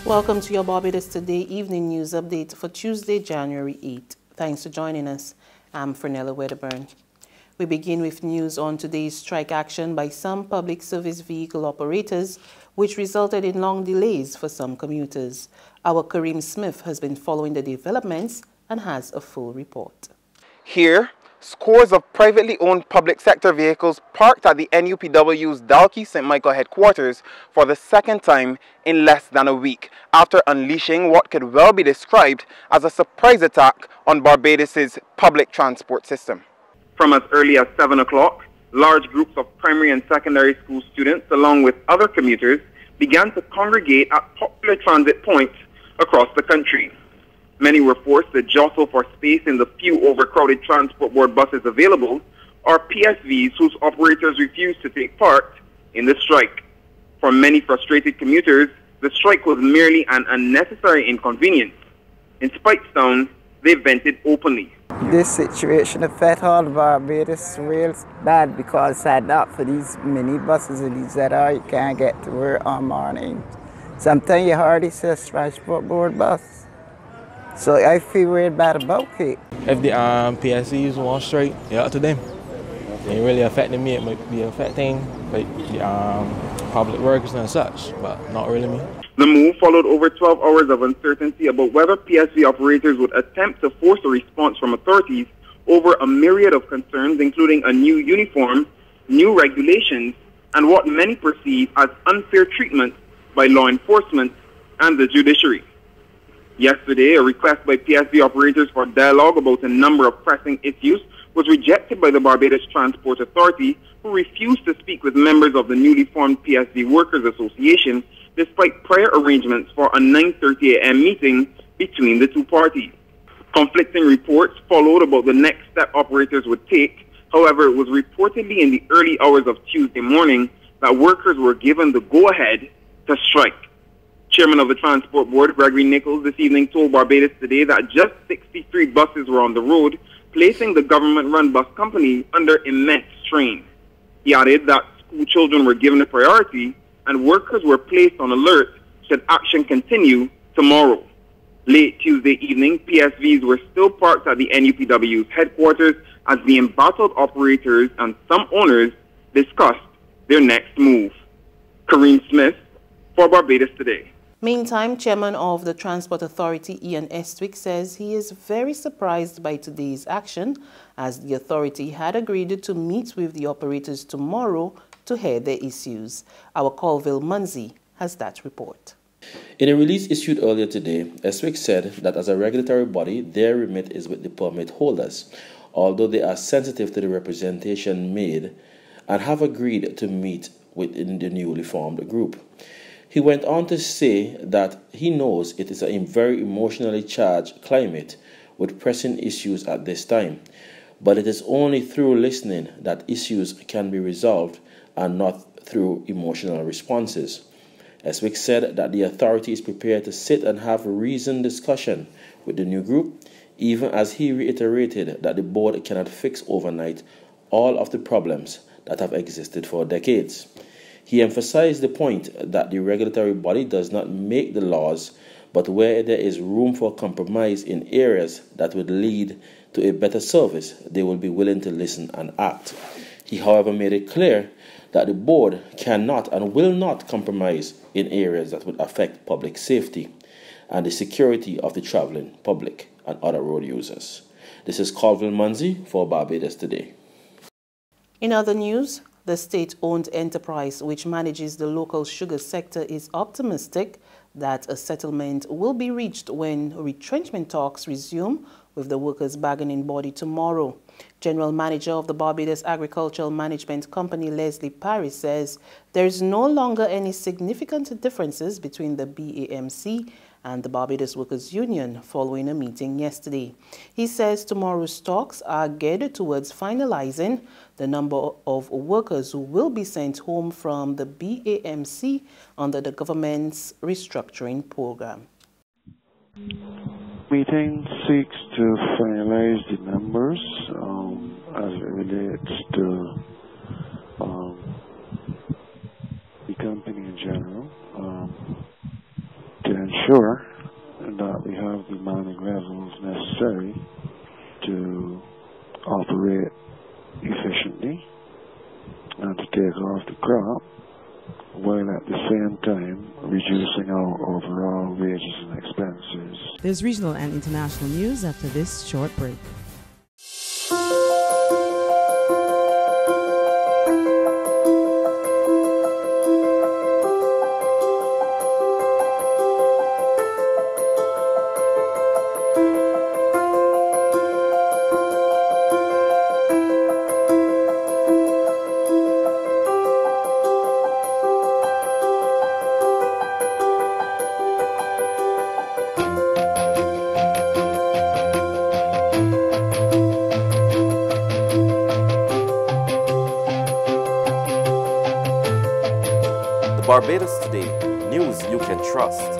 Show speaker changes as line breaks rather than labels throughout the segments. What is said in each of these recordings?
Welcome to your Barbados Today evening news update for Tuesday, January 8th. Thanks for joining us. I'm Fernella Wedderburn. We begin with news on today's strike action by some public service vehicle operators, which resulted in long delays for some commuters. Our Kareem Smith has been following the developments and has a full report.
Here, scores of privately owned public sector vehicles parked at the NUPW's Dalkey St. Michael headquarters for the second time in less than a week, after unleashing what could well be described as a surprise attack on Barbados's public transport system. From as early as 7 o'clock, large groups of primary and secondary school students, along with other commuters, began to congregate at popular transit points across the country. Many were forced to jostle for space in the few overcrowded transport board buses available, or PSVs whose operators refused to take part in the strike. For many frustrated commuters, the strike was merely an unnecessary inconvenience. In Speightstown, they vented openly.
This situation affects all of Barbados real bad because had not for these minibuses and these ZR, you can't get to work on morning. Sometimes you hardly see a transport board bus. So I feel real bad about it.
If the PSCs want straight, yeah, up to them. It ain't really affecting me. It might be affecting like the public workers and such, but not really me.
The move followed over 12 hours of uncertainty about whether PSV operators would attempt to force a response from authorities over a myriad of concerns, including a new uniform, new regulations, and what many perceive as unfair treatment by law enforcement and the judiciary. Yesterday, a request by PSV operators for dialogue about a number of pressing issues was rejected by the Barbados Transport Authority, who refused to speak with members of the newly formed PSV Workers Association, despite prior arrangements for a 9:30 a.m. meeting between the two parties. Conflicting reports followed about the next step operators would take. However, it was reportedly in the early hours of Tuesday morning that workers were given the go-ahead to strike. Chairman of the Transport Board, Gregory Nichols, this evening told Barbados Today that just 63 buses were on the road, placing the government-run bus company under immense strain. He added that school children were given a priority and workers were placed on alert should action continue tomorrow. Late Tuesday evening, PSVs were still parked at the NUPW's headquarters as the embattled operators and some owners discussed their next move. Kareem Smith for Barbados Today.
Meantime, Chairman of the Transport Authority, Ian Estwick, says he is very surprised by today's action, as the authority had agreed to meet with the operators tomorrow to hear their issues. Our Colville Munzi has that report.
In a release issued earlier today, Estwick said that as a regulatory body, their remit is with the permit holders, although they are sensitive to the representation made and have agreed to meet within the newly formed group. He went on to say that he knows it is a very emotionally charged climate with pressing issues at this time, but it is only through listening that issues can be resolved and not through emotional responses. Estwick said that the authority is prepared to sit and have a reasoned discussion with the new group, even as he reiterated that the board cannot fix overnight all of the problems that have existed for decades. He emphasized the point that the regulatory body does not make the laws, but where there is room for compromise in areas that would lead to a better service, they will be willing to listen and act. He, however, made it clear that the board cannot and will not compromise in areas that would affect public safety and the security of the traveling public and other road users. This is Colville Munzi for Barbados Today.
In other news, the state-owned enterprise which manages the local sugar sector is optimistic that a settlement will be reached when retrenchment talks resume with the workers' bargaining body tomorrow. General Manager of the Barbados Agricultural Management Company, Leslie Parry, says there is no longer any significant differences between the BAMC and the Barbados Workers Union following a meeting yesterday. He says tomorrow's talks are geared towards finalizing the number of workers who will be sent home from the BAMC under the government's restructuring program.
Meeting seeks to finalize the numbers as it relates to the company in general, to ensure that we have the manning levels necessary to operate efficiently and to take off the crop, while at the same time reducing our overall wages and expenses.
There's regional and international news after this short break.
Barbados Today, news you can trust.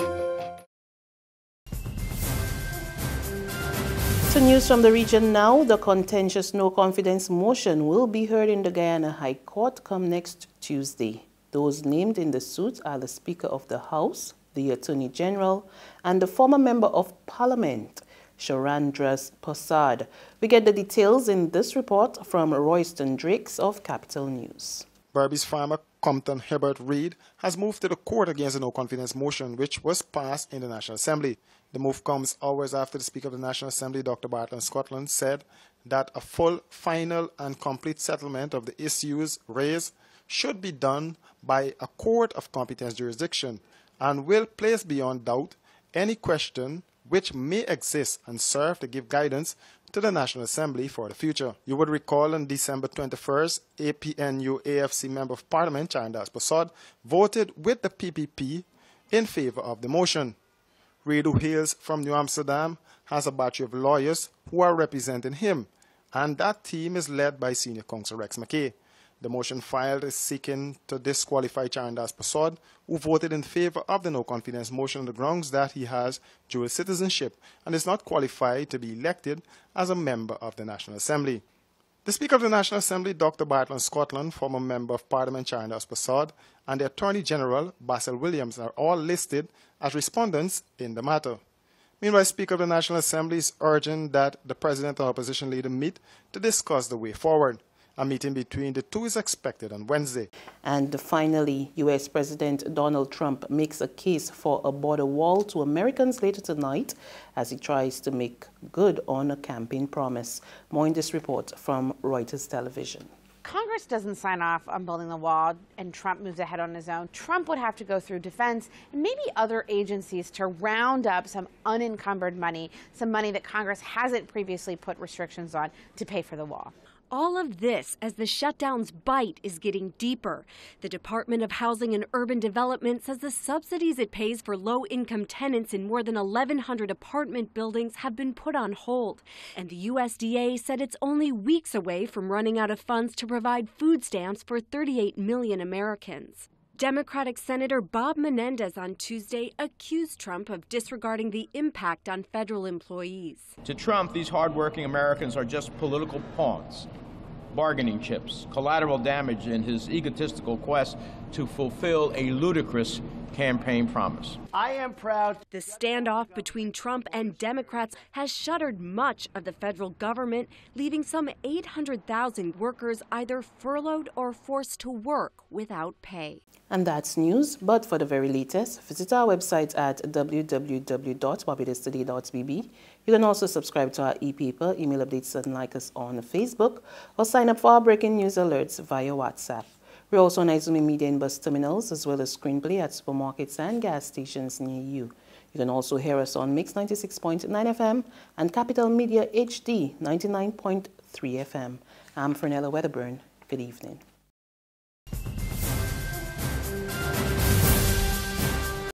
To news from the region now, the contentious no-confidence motion will be heard in the Guyana High Court come next Tuesday. Those named in the suit are the Speaker of the House, the Attorney General, and the former Member of Parliament, Sharandras Prasad. We get the details in this report from Royston Drakes of Capital News.
Berbice farmer Compton Herbert Reid has moved to the court against the no-confidence motion, which was passed in the National Assembly. The move comes hours after the Speaker of the National Assembly, Dr. Bartlett Scotland, said that a full, final and complete settlement of the issues raised should be done by a court of competence jurisdiction and will place beyond doubt any question which may exist and serve to give guidance to the National Assembly for the future. You would recall on December 21st, APNU AFC Member of Parliament, Sharandras Prasad, voted with the PPP in favor of the motion. Reid, who hails from New Amsterdam, has a battery of lawyers who are representing him, and that team is led by Senior Counsel Rex McKay. The motion filed is seeking to disqualify Sharandras Prasad, who voted in favor of the no-confidence motion on the grounds that he has dual citizenship and is not qualified to be elected as a member of the National Assembly. The Speaker of the National Assembly, Dr. Bartlett Scotland, former Member of Parliament Sharandras Prasad, and the Attorney General, Basil Williams, are all listed as respondents in the matter. Meanwhile, Speaker of the National Assembly is urging that the President and Opposition Leader meet to discuss the way forward. A meeting between the two is expected on Wednesday.
And finally, U.S. President Donald Trump makes a case for a border wall to Americans later tonight as he tries to make good on a campaign promise. More in this report from Reuters Television.
Congress doesn't sign off on building the wall and Trump moves ahead on his own. Trump would have to go through defense and maybe other agencies to round up some unencumbered money, some money that Congress hasn't previously put restrictions on to pay for the wall.
All of this as the shutdown's bite is getting deeper. The Department of Housing and Urban Development says the subsidies it pays for low-income tenants in more than 1,100 apartment buildings have been put on hold. And the USDA said it's only weeks away from running out of funds to provide food stamps for 38 million Americans. Democratic Senator Bob Menendez on Tuesday accused Trump of disregarding the impact on federal employees.
To Trump, these hardworking Americans are just political pawns, bargaining chips, collateral damage in his egotistical quest to fulfill a ludicrous campaign promise.
I am proud. The standoff between Trump and Democrats has shuttered much of the federal government, leaving some 800,000 workers either furloughed or forced to work without pay.
And that's news, but for the very latest, visit our website at www.barbadostoday.bb. You can also subscribe to our e-paper, email updates, and like us on Facebook, or sign up for our breaking news alerts via WhatsApp. We're also on Izumi Media and bus terminals, as well as screenplay at supermarkets and gas stations near you. You can also hear us on Mix 96.9 FM and Capital Media HD 99.3 FM. I'm Fernella Wedderburn. Good evening.